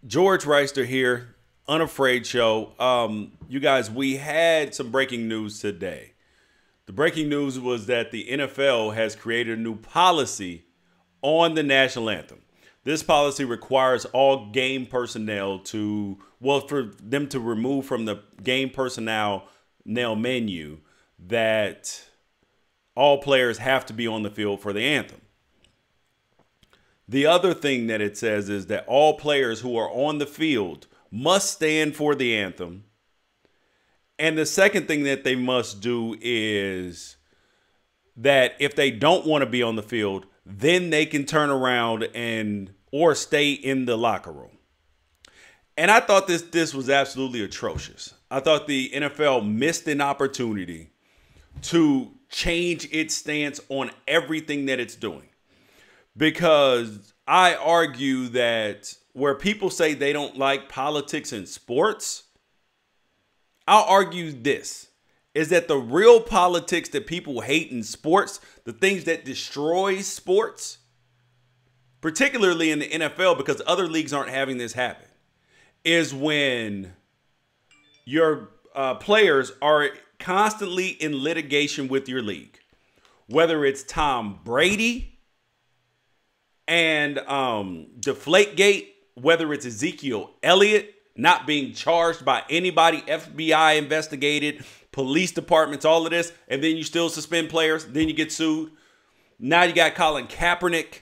George Reister here, Unafraid Show. You guys, we had some breaking news today. The breaking news was that the NFL has created a new policy on the national anthem. This policy requires all game personnel for them to remove from the game personnel menu that all players have to be on the field for the anthem. The other thing that it says is that all players who are on the field must stand for the anthem. And the second thing that they must do is that if they don't want to be on the field, then they can turn around or stay in the locker room. And I thought this was absolutely atrocious. I thought the NFL missed an opportunity to change its stance on everything that it's doing. Because I argue that where people say they don't like politics in sports, I'll argue this, is that the real politics that people hate in sports, the things that destroy sports, particularly in the NFL, because other leagues aren't having this happen, is when your players are constantly in litigation with your league. Whether it's Tom Brady and Deflategate, whether it's Ezekiel Elliott not being charged by anybody, FBI investigated, police departments, all of this, and then you still suspend players, then you get sued. Now you got Colin Kaepernick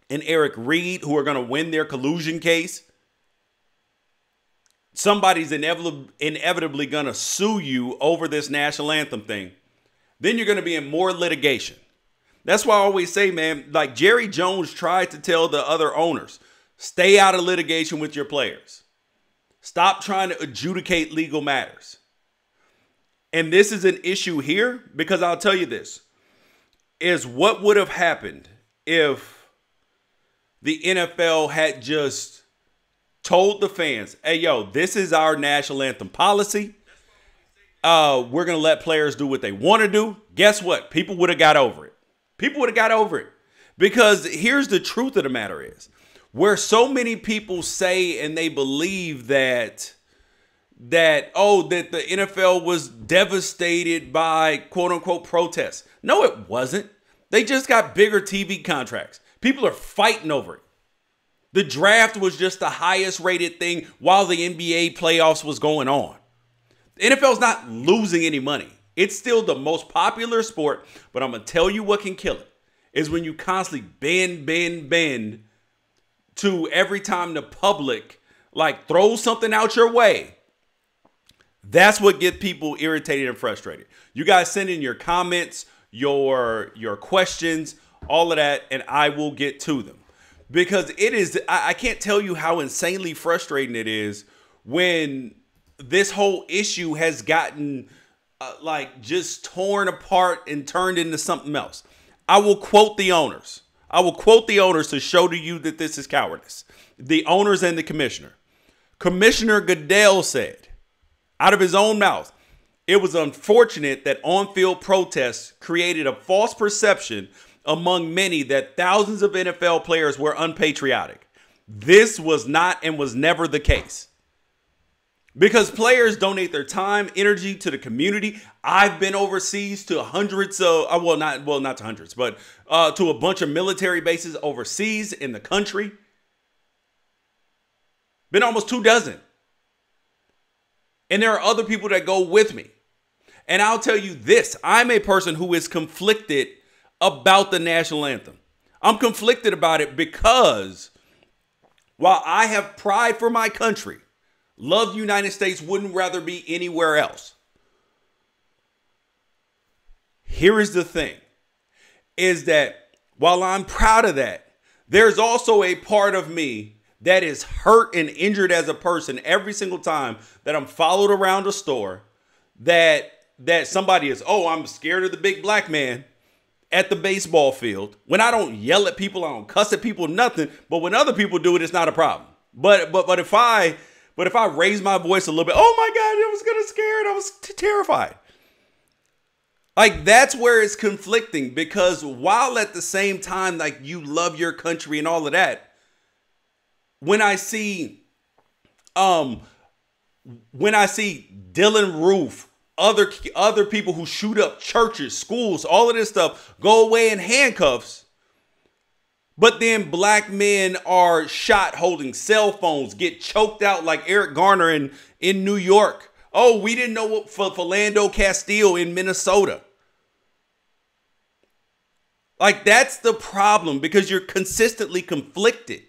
and Eric Reed who are going to win their collusion case. Somebody's inevitably going to sue you over this national anthem thing. Then you're going to be in more litigation. That's why I always say, man, like Jerry Jones tried to tell the other owners, stay out of litigation with your players. Stop trying to adjudicate legal matters. And this is an issue here because I'll tell you this, is what would have happened if the NFL had just told the fans, hey, yo, this is our national anthem policy. We're going to let players do what they want to do. Guess what? People would have got over it. People would have got over it. Because here's the truth of the matter is, where so many people say and they believe that the NFL was devastated by quote unquote protests. No, it wasn't. They just got bigger TV contracts. People are fighting over it. The draft was just the highest rated thing while the NBA playoffs was going on. The NFL's not losing any money. It's still the most popular sport, but I'm going to tell you what can kill it is when you constantly bend to every time the public like throws something out your way. That's what gets people irritated and frustrated. You guys send in your comments, your questions, all of that, and I will get to them. Because it is, I can't tell you how insanely frustrating it is when this whole issue has gotten just torn apart and turned into something else. I will quote the owners. I will quote the owners to show to you that this is cowardice. The owners and the commissioner. Commissioner Goodell said, out of his own mouth, it was unfortunate that on-field protests created a false perception among many that thousands of NFL players were unpatriotic. This was not and was never the case. Because players donate their time, energy to the community. I've been overseas to hundreds of, not to hundreds, but to a bunch of military bases overseas in the country. Been almost 24. And there are other people that go with me. And I'll tell you this, I'm a person who is conflicted about the national anthem. I'm conflicted about it because while I have pride for my country, love the United States, wouldn't rather be anywhere else. Here is the thing, is that while I'm proud of that, there's also a part of me that is hurt and injured as a person every single time that I'm followed around a store that somebody is, oh, I'm scared of the big black man at the baseball field. When I don't yell at people, I don't cuss at people, nothing. But when other people do it, it's not a problem. But if I raise my voice a little bit, oh my God, I was gonna scared. I was terrified. Like, that's where it's conflicting, because while at the same time, like, you love your country and all of that, when I see Um, when I see Dylan Roof, other people who shoot up churches, schools, all of this stuff go away in handcuffs. But then black men are shot holding cell phones, get choked out like Eric Garner in New York. Oh, we didn't know what for Philando Castile in Minnesota. Like, that's the problem, because you're consistently conflicted.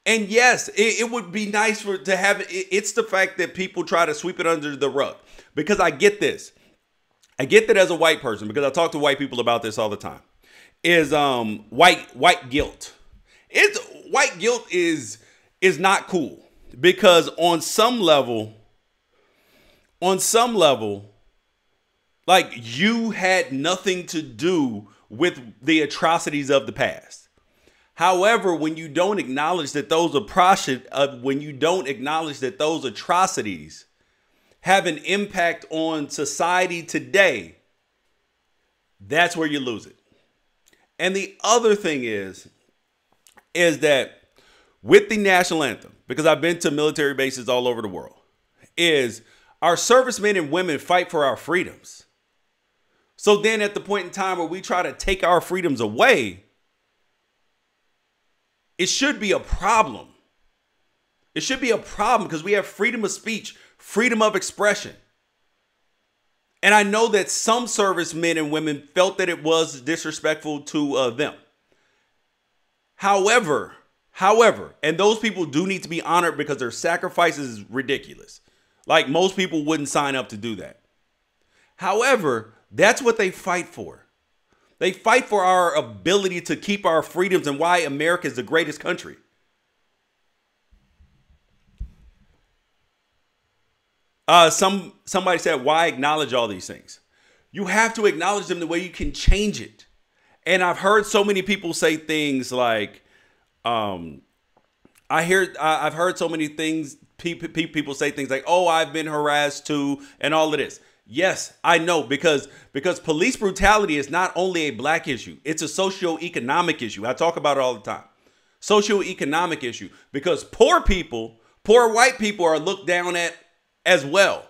And yes, it would be nice to have it's the fact that people try to sweep it under the rug, because I get this. I get that as a white person, because I talk to white people about this all the time. Is white guilt. White guilt is not cool, because on some level, like, you had nothing to do with the atrocities of the past. However, when you don't acknowledge that those atrocities have an impact on society today, that's where you lose it. And the other thing is that with the national anthem, because I've been to military bases all over the world, is our servicemen and women fight for our freedoms. So then at the point in time where we try to take our freedoms away, it should be a problem. It should be a problem, because we have freedom of speech, freedom of expression. And I know that some servicemen and women felt that it was disrespectful to them. However, and those people do need to be honored, because their sacrifice is ridiculous. Like, most people wouldn't sign up to do that. However, that's what they fight for. They fight for our ability to keep our freedoms and why America is the greatest country. Somebody said, why acknowledge all these things? You have to acknowledge them the way you can change it. And I've heard so many people say things like, I've heard so many things, people say things like, oh, I've been harassed too, and all of this. Yes, I know, because police brutality is not only a black issue, it's a socioeconomic issue. I talk about it all the time. Socioeconomic issue, because poor white people are looked down at as well.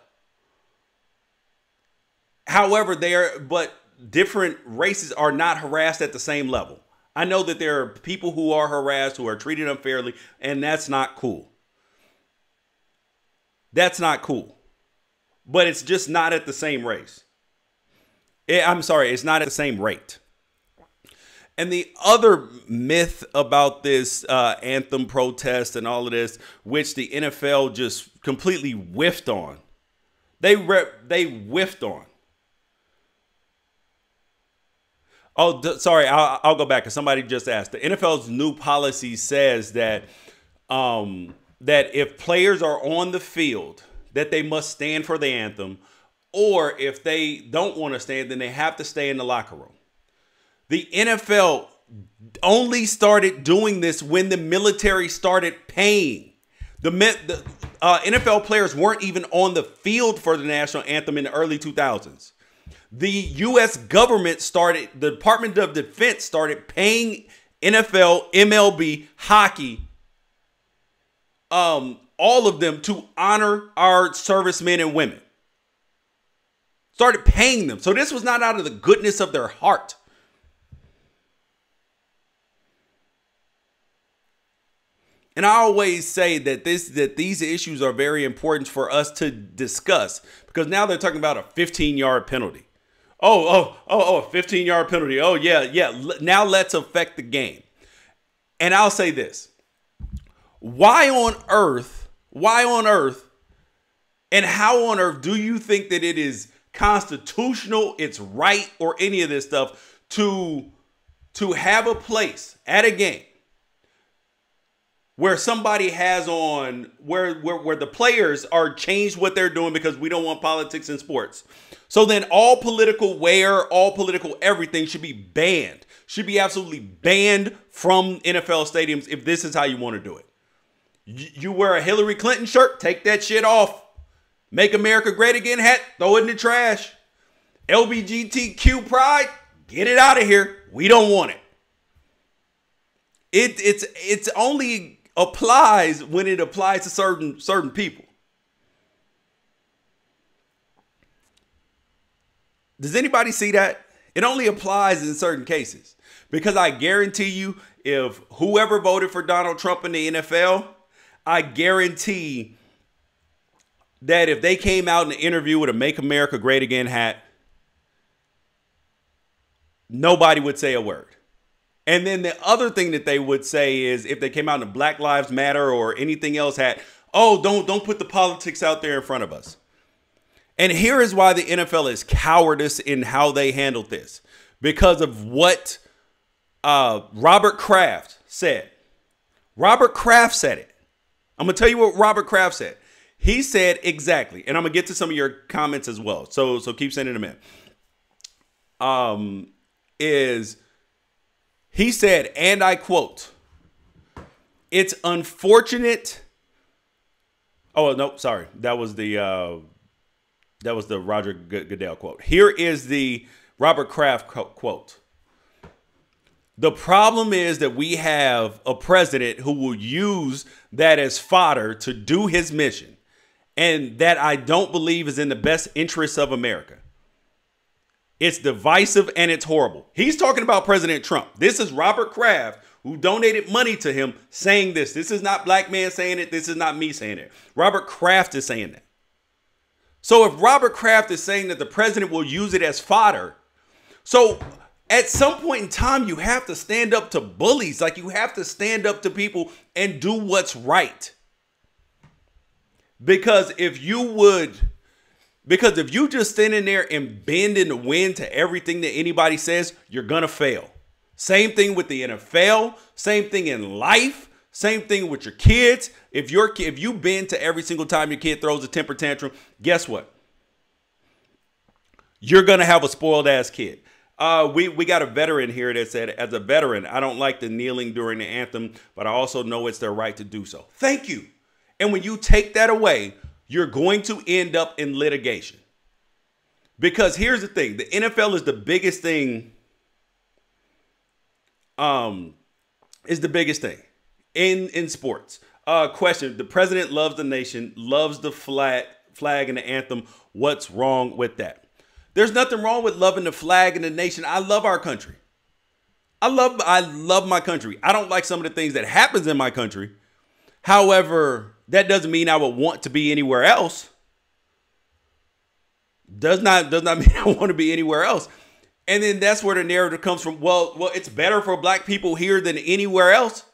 However, but different races are not harassed at the same level. I know that there are people who are harassed, who are treated unfairly, and that's not cool. That's not cool. But it's just not at the same race. It's not at the same rate. And the other myth about this anthem protest and all of this, which the NFL just completely whiffed on. They whiffed on. Oh, sorry, I'll go back, because somebody just asked. The NFL's new policy says that that if players are on the field, that they must stand for the anthem, or if they don't want to stand, then they have to stay in the locker room. The NFL only started doing this when the military started paying. The NFL players weren't even on the field for the national anthem in the early 2000s. The U.S. government the Department of Defense started paying NFL, MLB, hockey, all of them, to honor our servicemen and women. Started paying them. So this was not out of the goodness of their heart. And I always say that these issues are very important for us to discuss, because now they're talking about a 15-yard penalty. Oh, a 15-yard penalty. Oh, yeah. Now let's affect the game. And I'll say this. Why on earth, and how on earth do you think that it is constitutional, it's right, or any of this stuff to have a place at a game where somebody has on, where the players are changed what they're doing because we don't want politics in sports? So then all political wear, all political everything should be banned, should be absolutely banned from NFL stadiums if this is how you want to do it. You wear a Hillary Clinton shirt, take that shit off. Make America Great Again hat, throw it in the trash. LGBTQ pride, get it out of here. We don't want it. It's only applies when it applies to certain people. Does anybody see that? It only applies in certain cases. Because I guarantee you, if whoever voted for Donald Trump in the NFL, I guarantee that if they came out in an interview with a Make America Great Again hat, nobody would say a word. And then the other thing that they would say is if they came out in a Black Lives Matter or anything else hat, oh, don't put the politics out there in front of us. And here is why the NFL is cowardice in how they handled this. Because of what Robert Kraft said. Robert Kraft said it. I'm going to tell you what Robert Kraft said. He said exactly, and I'm going to get to some of your comments as well. So keep sending them in. He said, and I quote, "It's unfortunate." Oh, no, sorry. That was the Roger Goodell quote. Here is the Robert Kraft quote. "The problem is that we have a president who will use that as fodder to do his mission, and that I don't believe is in the best interests of America. It's divisive and it's horrible." He's talking about President Trump. This is Robert Kraft, who donated money to him, saying this. This is not Black Man saying it. This is not me saying it. Robert Kraft is saying that. So if Robert Kraft is saying that the president will use it as fodder, so at some point in time, you have to stand up to bullies. Like, you have to stand up to people and do what's right. Because if you just stand in there and bend in the wind to everything that anybody says, you're going to fail. Same thing with the NFL, same thing in life, same thing with your kids. If you bend to every single time your kid throws a temper tantrum, guess what? You're going to have a spoiled ass kid. We got a veteran here that said, as a veteran, I don't like the kneeling during the anthem, but I also know it's their right to do so. Thank you. And when you take that away, you're going to end up in litigation. Because here's the thing. The NFL is the biggest thing. Is the biggest thing in sports. Question. The president loves the nation, loves the flag and the anthem. What's wrong with that? There's nothing wrong with loving the flag and the nation. I love our country. I love my country. I don't like some of the things that happens in my country. However, that doesn't mean I would want to be anywhere else. Does not mean I want to be anywhere else. And then that's where the narrative comes from. Well, it's better for Black people here than anywhere else.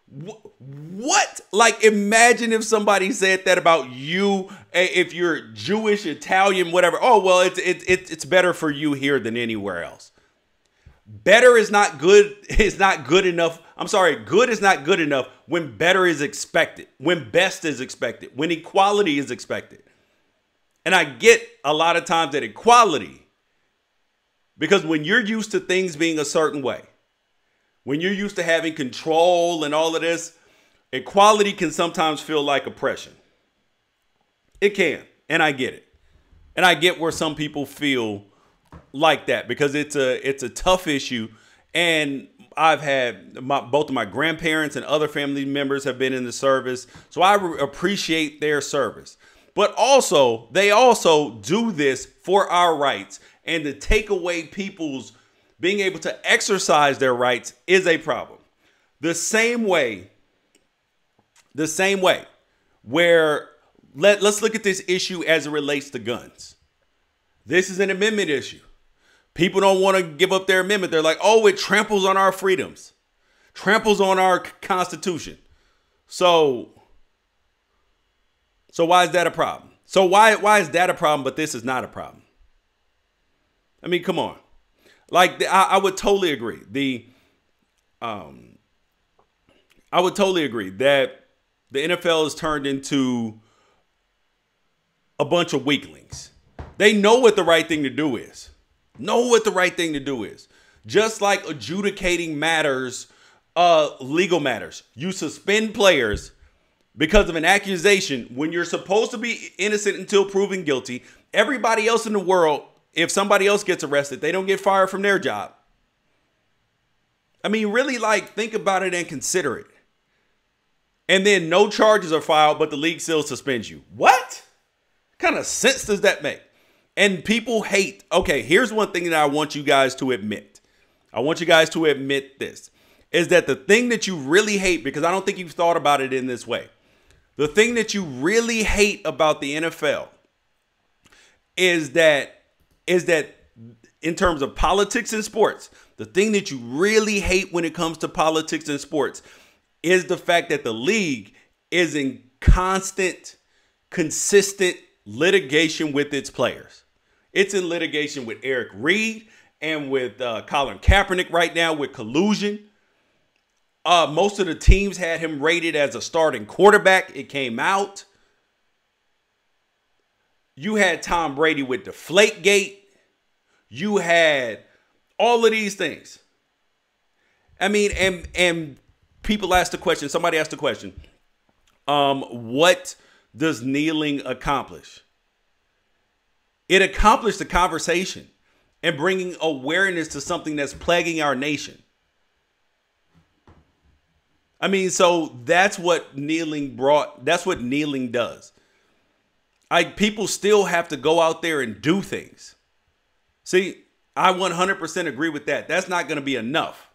What? Like, imagine if somebody said that about you, if you're Jewish, Italian, whatever. Oh, well, it's better for you here than anywhere else. Better is not good. Is not good enough. I'm sorry. Good is not good enough when better is expected, when best is expected, when equality is expected. And I get a lot of times that equality, because when you're used to things being a certain way, when you're used to having control and all of this, equality can sometimes feel like oppression. It can. And I get it. And I get where some people feel like that because it's a tough issue. And I've had both of my grandparents and other family members have been in the service. So I appreciate their service. But also, they also do this for our rights. And to take away people's being able to exercise their rights is a problem. The same way where let's look at this issue as it relates to guns. This is an amendment issue. People don't want to give up their amendment. They're like, oh, it tramples on our freedoms, tramples on our Constitution. So why is that a problem? So why is that a problem, but this is not a problem? I mean, come on. Like, I would totally agree. I would totally agree that the NFL has turned into a bunch of weaklings. They know what the right thing to do is. Just like adjudicating matters, legal matters. You suspend players because of an accusation when you're supposed to be innocent until proven guilty. Everybody else in the world, if somebody else gets arrested, they don't get fired from their job. I mean, really, like, think about it and consider it. and then no charges are filed, but the league still suspends you. What kind of sense does that make? And people hate. Okay, here's one thing that I want you guys to admit. I want you guys to admit this, is that the thing that you really hate, because I don't think you've thought about it in this way. The thing that you really hate about the NFL is that in terms of politics and sports, the thing that you really hate when it comes to politics and sports is the fact that the league is in constant, consistent litigation with its players. It's in litigation with Eric Reed and with Colin Kaepernick right now with collusion. Most of the teams had him rated as a starting quarterback. It came out. You had Tom Brady with Deflategate. You had all of these things. I mean, and people asked the question, somebody asked the question, what does kneeling accomplish? It accomplished the conversation and bringing awareness to something that's plaguing our nation. I mean, so that's what kneeling brought. That's what kneeling does. People still have to go out there and do things. See, I 100% agree with that. That's not going to be enough.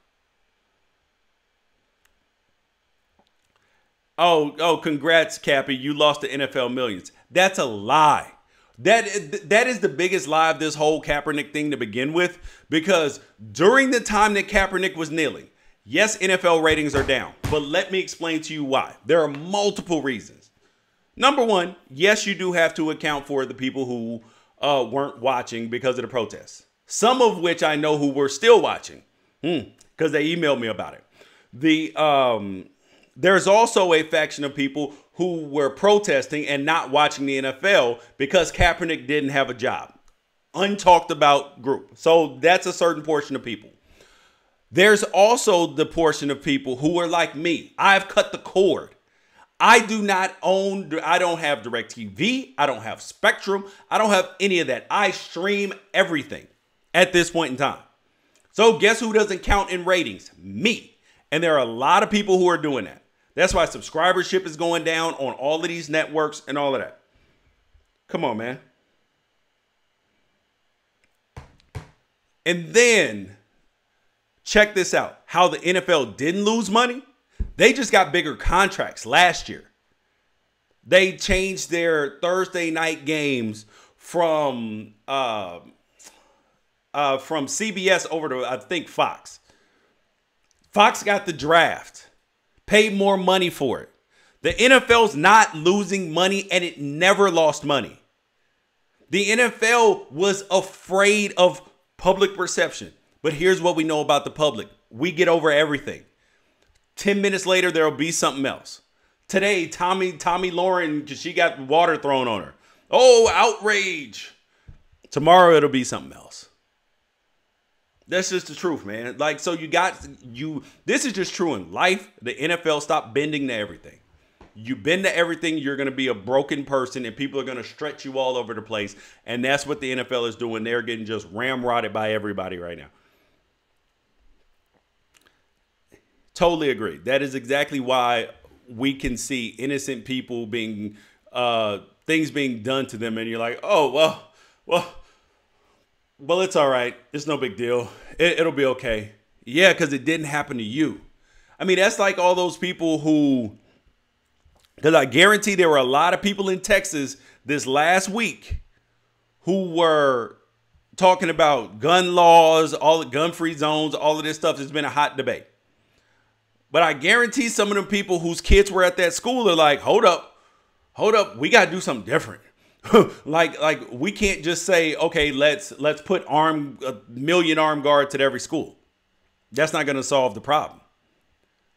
Oh, congrats, Cappy. You lost the NFL millions. That's a lie. That is the biggest lie of this whole Kaepernick thing to begin with, because during the time that Kaepernick was kneeling, yes, NFL ratings are down, but let me explain to you why. There are multiple reasons. Number one, yes, you do have to account for the people who weren't watching because of the protests. Some of which I know who were still watching because they emailed me about it. There's also a faction of people who were protesting and not watching the NFL because Kaepernick didn't have a job. Untalked about group. So that's a certain portion of people. There's also the portion of people who are like me. I've cut the cord. I don't have DirecTV. I don't have Spectrum. I don't have any of that. I stream everything at this point in time. So guess who doesn't count in ratings? Me. And there are a lot of people who are doing that. That's why subscribership is going down on all of these networks and all of that. Come on, man. And then check this out. How the NFL didn't lose money. They just got bigger contracts last year. They changed their Thursday night games from CBS over to, I think, Fox. Fox got the draft. Paid more money for it. The NFL's not losing money, and it never lost money. The NFL was afraid of public perception. But here's what we know about the public. We get over everything. 10 minutes later, there will be something else. Today, Tommy Lauren, she got water thrown on her. Oh, outrage. Tomorrow, it'll be something else. That's just the truth, man. Like, so this is just true in life. The NFL stopped bending to everything. You bend to everything, you're going to be a broken person, and people are going to stretch you all over the place. And that's what the NFL is doing. They're getting just ramrodded by everybody right now. Totally agree. That is exactly why we can see innocent people being, things being done to them. And you're like, oh, well, it's all right. It's no big deal. It'll be okay. Yeah, because it didn't happen to you. I mean, that's like all those people who, because I guarantee there were a lot of people in Texas this last week who were talking about gun laws, all the gun-free zones, all of this stuff. It's been a hot debate. But I guarantee some of them people whose kids were at that school are like, hold up, we got to do something different. like we can't just say, okay, let's put a million armed guards at every school. That's not going to solve the problem.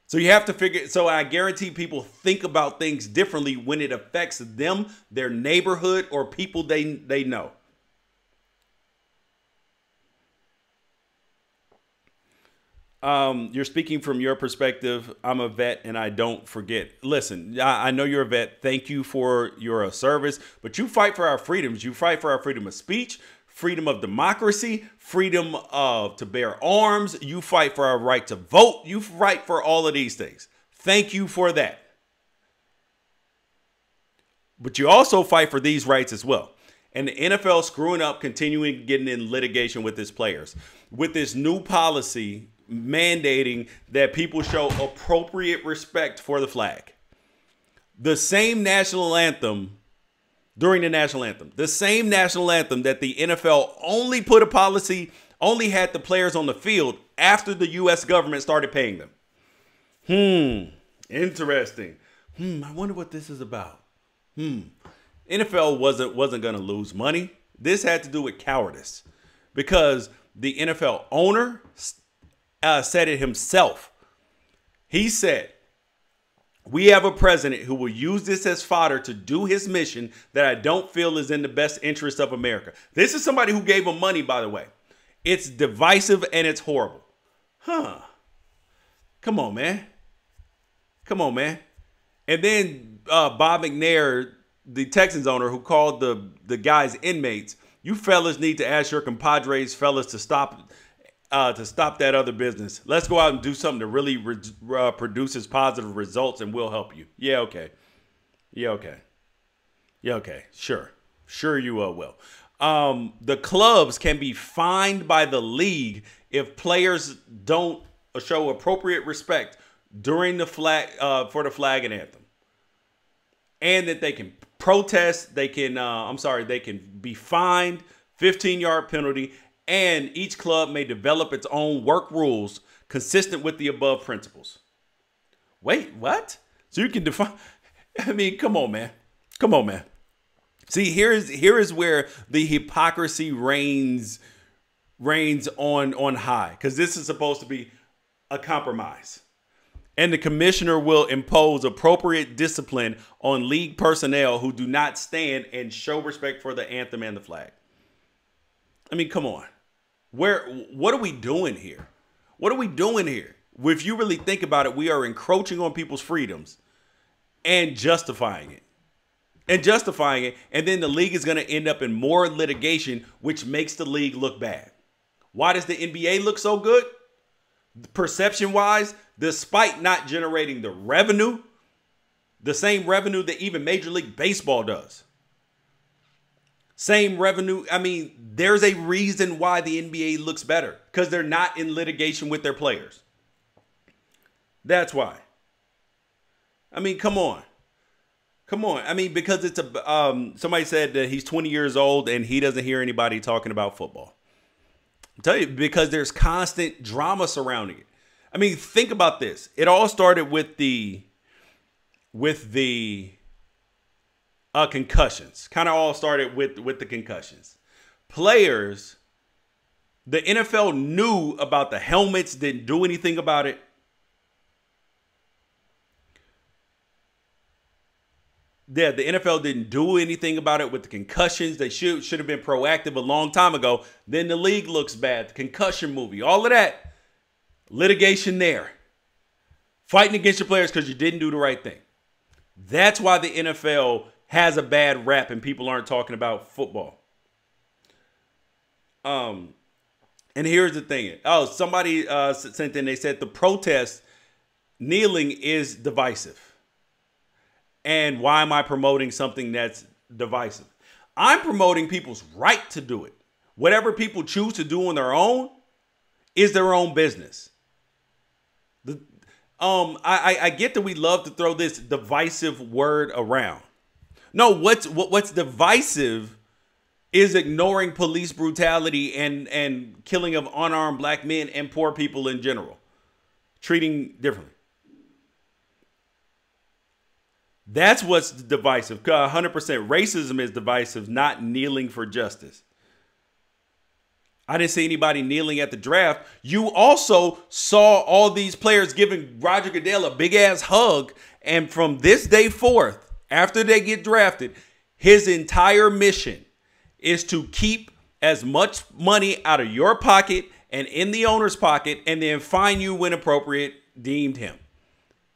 So you have to figure. So I guarantee people think about things differently when it affects them, their neighborhood, or people they know. You're speaking from your perspective. I'm a vet and I don't forget. Listen, I know you're a vet. Thank you for your service, but you fight for our freedoms. You fight for our freedom of speech, freedom of democracy, freedom to bear arms. You fight for our right to vote. You fight for all of these things. Thank you for that. But you also fight for these rights as well. And the NFL screwing up, continuing getting in litigation with its players, with this new policy mandating that people show appropriate respect for the flag. The same national anthem during the national anthem, the same national anthem that the NFL only put a policy, only had the players on the field after the U.S. government started paying them. Interesting. I wonder what this is about. NFL wasn't going to lose money. This had to do with cowardice because the NFL owner said it himself. He said, we have a president who will use this as fodder to do his mission that I don't feel is in the best interest of America. This is somebody who gave him money, by the way. It's divisive and it's horrible. Come on, man. Come on, man. And then Bob McNair, the Texans owner, who called the guys inmates, you fellas need to ask your compadres, fellas, to stop that other business. Let's go out and do something that really produces positive results, and we'll help you. Yeah, okay. Yeah, okay. Yeah, okay. Sure you will. The clubs can be fined by the league if players don't show appropriate respect during the flag for the flag and anthem, and that they can protest. They can they can be fined, 15-yard penalty, and each club may develop its own work rules consistent with the above principles. Wait, what? So you can define? I mean, come on, man. See, here is where the hypocrisy reigns on high, because this is supposed to be a compromise. And the commissioner will impose appropriate discipline on league personnel who do not stand and show respect for the anthem and the flag. I mean, come on. What are we doing here? What are we doing here? If you really think about it, we are encroaching on people's freedoms and justifying it. And then the league is going to end up in more litigation, which makes the league look bad. Why does the NBA look so good? Perception-wise, despite not generating the revenue, the same revenue that even Major League Baseball does. Same revenue. I mean, there's a reason why the NBA looks better, because they're not in litigation with their players. That's why. I mean, come on. I mean, because it's somebody said that he's 20 years old and he doesn't hear anybody talking about football. I'll tell you, because there's constant drama surrounding it. I mean, think about this. It all started with the concussions. Kind of all started with the concussions. Players, the NFL knew about the helmets, didn't do anything about it. Yeah, the NFL didn't do anything about it with the concussions. They should have been proactive a long time ago. Then the league looks bad. The concussion movie, all of that. Litigation there. Fighting against your players because you didn't do the right thing. That's why the NFL has a bad rap and people aren't talking about football. And here's the thing. Oh, somebody sent in, they said the protest kneeling is divisive. And why am I promoting something that's divisive? I'm promoting people's right to do it. Whatever people choose to do on their own is their own business. I get that we love to throw this divisive word around. No, what's divisive is ignoring police brutality and killing of unarmed black men and poor people in general. Treating differently. That's what's divisive. 100% racism is divisive, not kneeling for justice. I didn't see anybody kneeling at the draft. You also saw all these players giving Roger Goodell a big ass hug. And from this day forth, after they get drafted, his entire mission is to keep as much money out of your pocket and in the owner's pocket, and then fine you when appropriate, deemed him.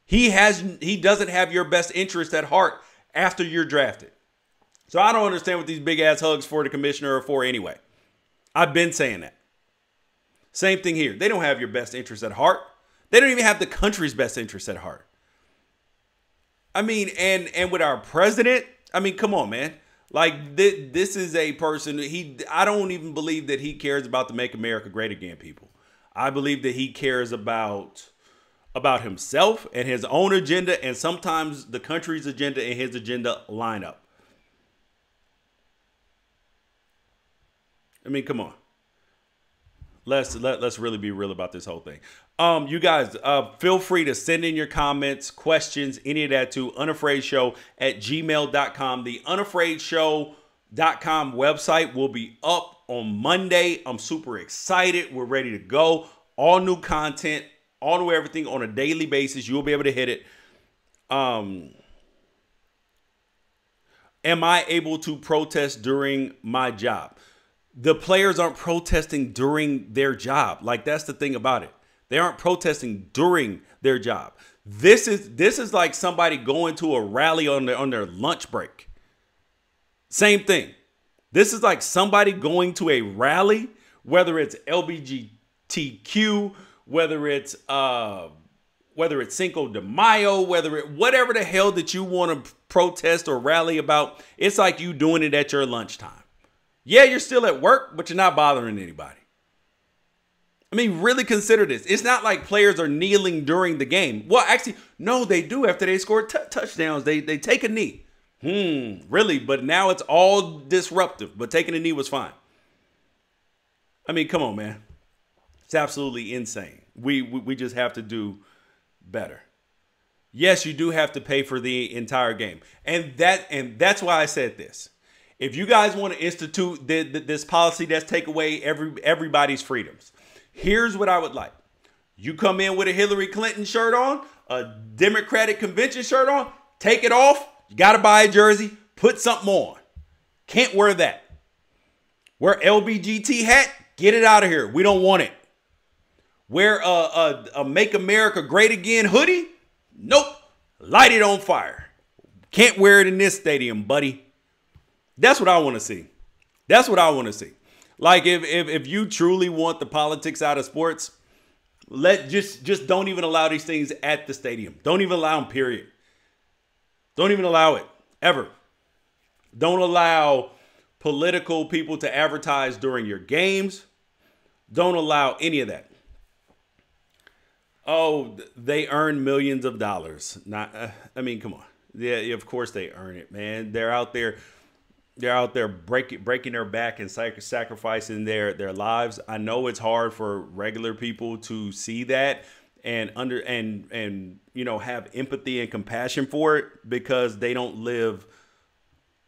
He doesn't have your best interest at heart after you're drafted. So I don't understand what these big ass hugs for the commissioner are for anyway. I've been saying that. Same thing here. They don't have your best interest at heart. They don't even have the country's best interest at heart. I mean, and with our president I mean, come on, man. Like this is a person. I don't even believe that he cares about the Make America Great Again people. I believe that he cares about himself and his own agenda, and sometimes the country's agenda and his agenda line up. I mean, come on. Let's really be real about this whole thing. You guys, feel free to send in your comments, questions, any of that to unafraidshow@gmail.com. The unafraidshow.com website will be up on Monday. I'm super excited. We're ready to go. All new content, all new everything on a daily basis. You'll be able to hit it. Am I able to protest during my job? The players aren't protesting during their job. Like, that's the thing about it. They aren't protesting during their job. This is like somebody going to a rally on their lunch break. Same thing. This is like somebody going to a rally, whether it's LGBTQ, whether it's Cinco de Mayo, whatever the hell that you want to protest or rally about. It's like you doing it at your lunchtime. Yeah, you're still at work, but you're not bothering anybody. I mean, really consider this. It's not like players are kneeling during the game. Well, actually, no, they do after they score touchdowns. They take a knee. Really? But now it's all disruptive. But taking a knee was fine. I mean, come on, man. It's absolutely insane. We just have to do better. Yes, you do have to pay for the entire game. And that's why I said this. If you guys want to institute this policy that's take away everybody's freedoms, here's what I would like. You come in with a Hillary Clinton shirt on, a Democratic convention shirt on, take it off. You got to buy a jersey, put something on. Can't wear that. Wear LBGT hat, get it out of here. We don't want it. Wear a Make America Great Again hoodie. Nope. Light it on fire. Can't wear it in this stadium, buddy. That's what I want to see. That's what I want to see. Like, if you truly want the politics out of sports, just don't even allow these things at the stadium. Don't even allow them, period. Don't even allow it, ever. Don't allow political people to advertise during your games. Don't allow any of that. Oh, they earn millions of dollars. I mean, come on. Yeah, of course they earn it, man. They're out there breaking their back and sacrificing their lives. I know it's hard for regular people to see that and have empathy and compassion for it because they don't live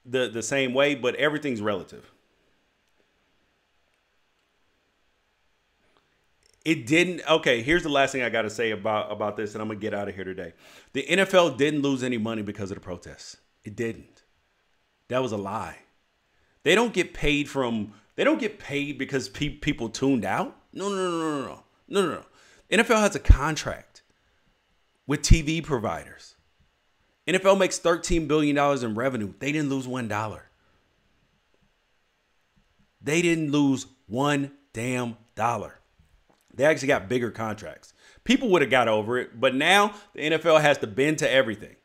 the same way, but everything's relative. It didn't. Okay, here's the last thing I got to say about this, and I'm going to get out of here today. The NFL didn't lose any money because of the protests. It didn't. That was a lie. They don't get paid because people tuned out. No. NFL has a contract with TV providers. NFL makes $13 billion in revenue. They didn't lose $1. They didn't lose one damn dollar. They actually got bigger contracts. People would have got over it, but now the NFL has to bend to everything.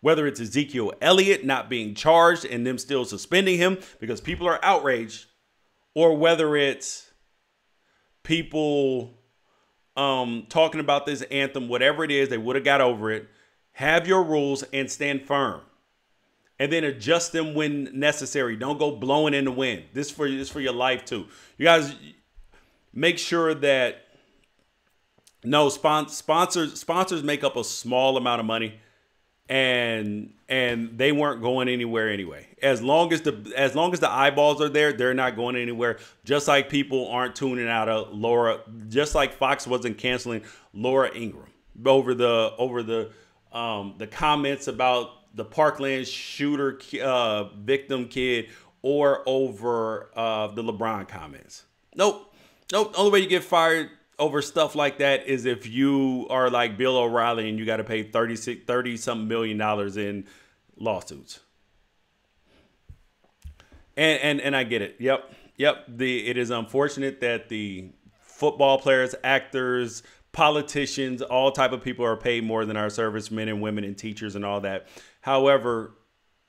Whether it's Ezekiel Elliott not being charged and them still suspending him because people are outraged, or whether it's people talking about this anthem, whatever it is, they would have got over it. Have your rules and stand firm. And then adjust them when necessary. Don't go blowing in the wind. This is for your life too. You guys make sure that sponsors make up a small amount of money. And they weren't going anywhere anyway. As long as the eyeballs are there, they're not going anywhere. Just like people aren't tuning out of Laura, just like Fox wasn't canceling Laura Ingraham over the comments about the Parkland shooter victim kid, or over the LeBron comments. Nope. Only way you get fired over stuff like that is if you are like Bill O'Reilly and you got to pay 30 something $million in lawsuits. And I get it. Yep. It is unfortunate that the football players, actors, politicians, all type of people are paid more than our servicemen and women and teachers and all that. However,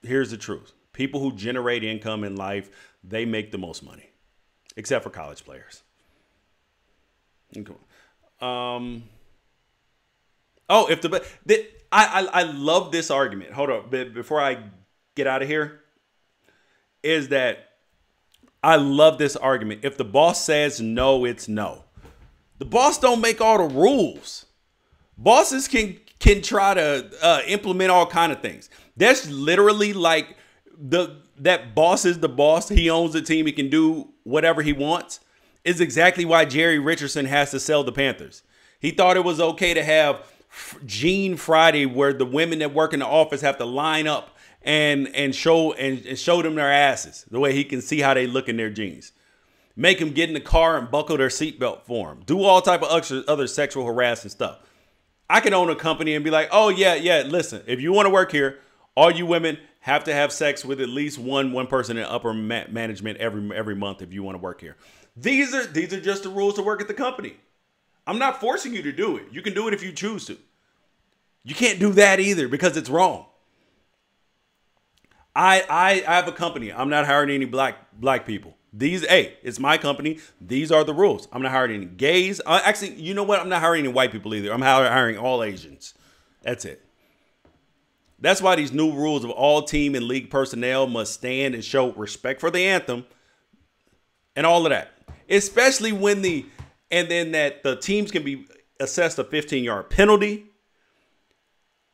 here's the truth. People who generate income in life, they make the most money, except for college players. Okay. I love this argument. Hold up, before I get out of here, is that I love this argument. If the boss says no, it's no. The boss don't make all the rules. Bosses can try to implement all kind of things. That's literally like that boss is the boss. He owns the team. He can do whatever he wants. Is exactly why Jerry Richardson has to sell the Panthers. He thought it was okay to have Jean Friday, where the women that work in the office have to line up and show them their asses the way he can see how they look in their jeans. Make them get in the car and buckle their seatbelt for them. Do all type of other sexual harassment stuff. I can own a company and be like, oh yeah, listen, if you want to work here, all you women have to have sex with at least one person in upper management every month if you want to work here. These are just the rules to work at the company. I'm not forcing you to do it. You can do it if you choose to. You can't do that either because it's wrong. I have a company. I'm not hiring any black people. It's my company. These are the rules. I'm not hiring any gays. Actually, you know what? I'm not hiring any white people either. I'm hiring all Asians. That's it. That's why these new rules of all team and league personnel must stand and show respect for the anthem and all of that. Especially that the teams can be assessed a 15-yard penalty.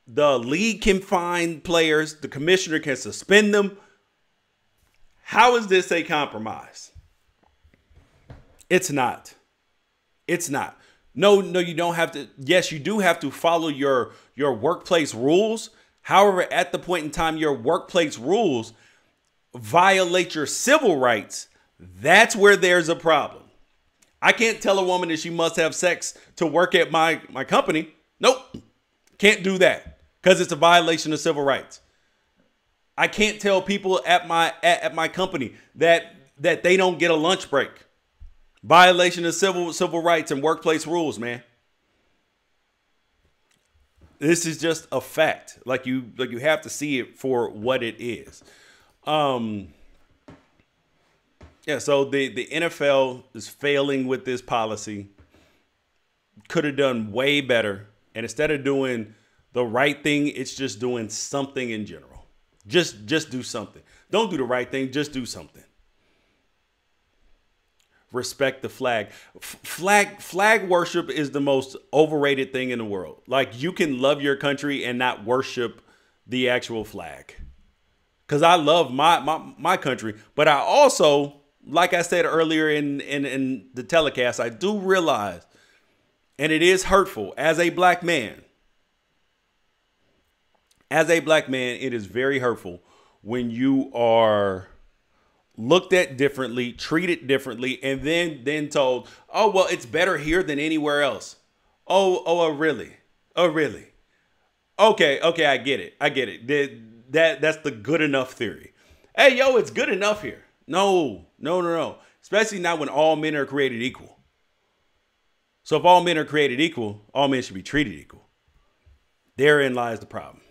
The league can fine players. The commissioner can suspend them. How is this a compromise? It's not. It's not. No, you don't have to. Yes, you do have to follow your workplace rules. However, at the point in time your workplace rules violate your civil rights, that's where there's a problem. I can't tell a woman that she must have sex to work at my company. Nope. Can't do that because it's a violation of civil rights. I can't tell people at my company that they don't get a lunch break. Violation of civil rights and workplace rules, man. This is just a fact. Like you have to see it for what it is. Yeah, so the NFL is failing with this policy. Could have done way better. And instead of doing the right thing, it's just doing something in general. Just do something. Don't do the right thing. Just do something. Respect the flag. Flag worship is the most overrated thing in the world. Like, you can love your country and not worship the actual flag. Because I love my country. But I also, like I said earlier in the telecast, I do realize, and it is hurtful as a black man. As a black man, it is very hurtful when you are looked at differently, treated differently, and then told, oh, well, it's better here than anywhere else. Oh, really? Oh, really? Okay, I get it. That's the good enough theory. Hey, yo, it's good enough here. No. Especially not when all men are created equal. So if all men are created equal, all men should be treated equal. Therein lies the problem.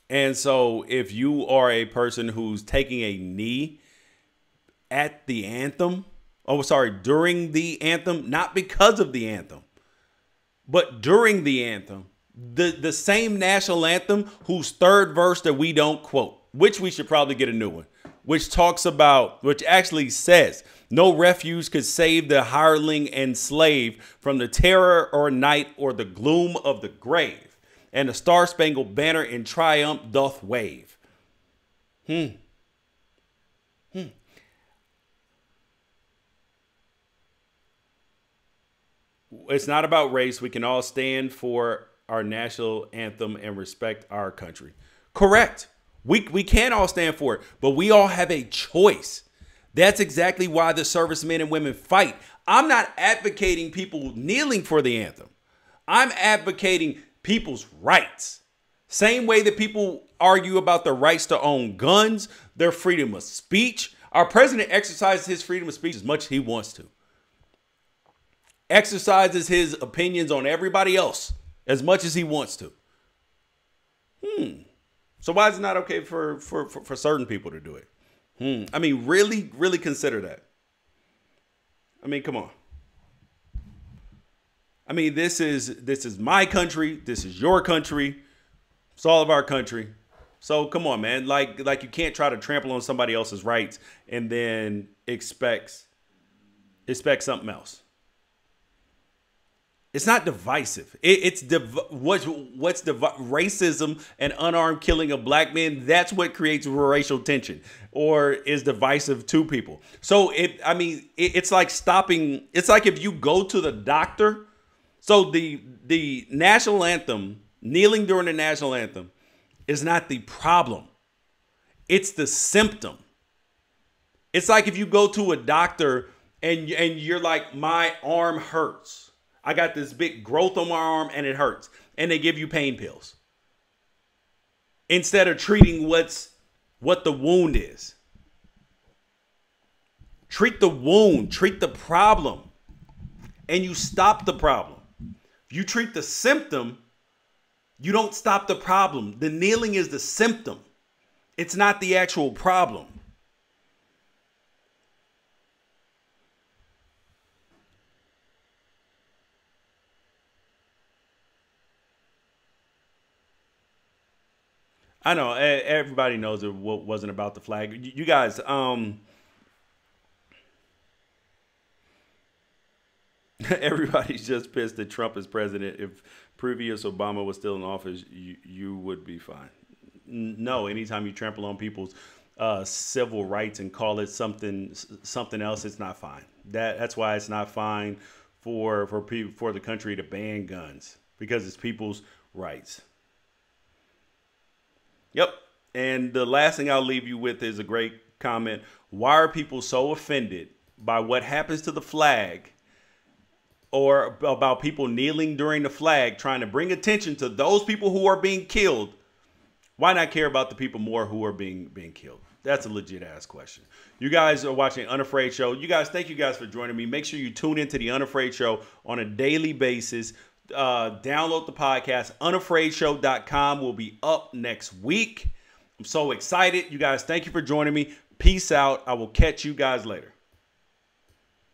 And so if you are a person who's taking a knee at the anthem, during the anthem, not because of the anthem, but during the anthem, the same national anthem whose third verse that we don't quote, which we should probably get a new one, which actually says, no refuge could save the hireling and slave from the terror or night or the gloom of the grave. And the star-spangled banner in triumph doth wave. It's not about race. We can all stand for our national anthem and respect our country. Correct. We can all stand for it, but we all have a choice. That's exactly why the servicemen and women fight. I'm not advocating people kneeling for the anthem. I'm advocating people's rights. Same way that people argue about their rights to own guns, their freedom of speech. Our president exercises his freedom of speech as much as he wants to. exercises his opinions on everybody else as much as he wants to. So why is it not okay for certain people to do it? I mean, really, really consider that. I mean, come on. I mean, this is my country. This is your country. It's all of our country. So come on, man. Like you can't try to trample on somebody else's rights and then expect something else. It's not divisive. Racism and unarmed killing of black men. That's what creates racial tension or is divisive to people. So it's like stopping. It's like if you go to the doctor. So the national anthem, kneeling during the national anthem, is not the problem. It's the symptom. It's like if you go to a doctor and you're like, my arm hurts. I got this big growth on my arm and it hurts. And they give you pain pills. Instead of treating what the wound is. Treat the wound, treat the problem. And you stop the problem. If you treat the symptom, you don't stop the problem. The kneeling is the symptom. It's not the actual problem. I know everybody knows it wasn't about the flag. You guys, everybody's just pissed that Trump is president. If previous Obama was still in office, you would be fine. No, anytime you trample on people's civil rights and call it something else, it's not fine. That's why it's not fine for the country to ban guns, because it's people's rights. Yep. And the last thing I'll leave you with is a great comment. Why are people so offended by what happens to the flag, or about people kneeling during the flag, trying to bring attention to those people who are being killed? Why not care about the people more who are being killed? That's a legit ass question. You guys are watching Unafraid Show. You guys, thank you guys for joining me. Make sure you tune into the Unafraid Show on a daily basis. Download the podcast. Unafraidshow.com will be up next week. I'm so excited. You guys, thank you for joining me. Peace out. I will catch you guys later.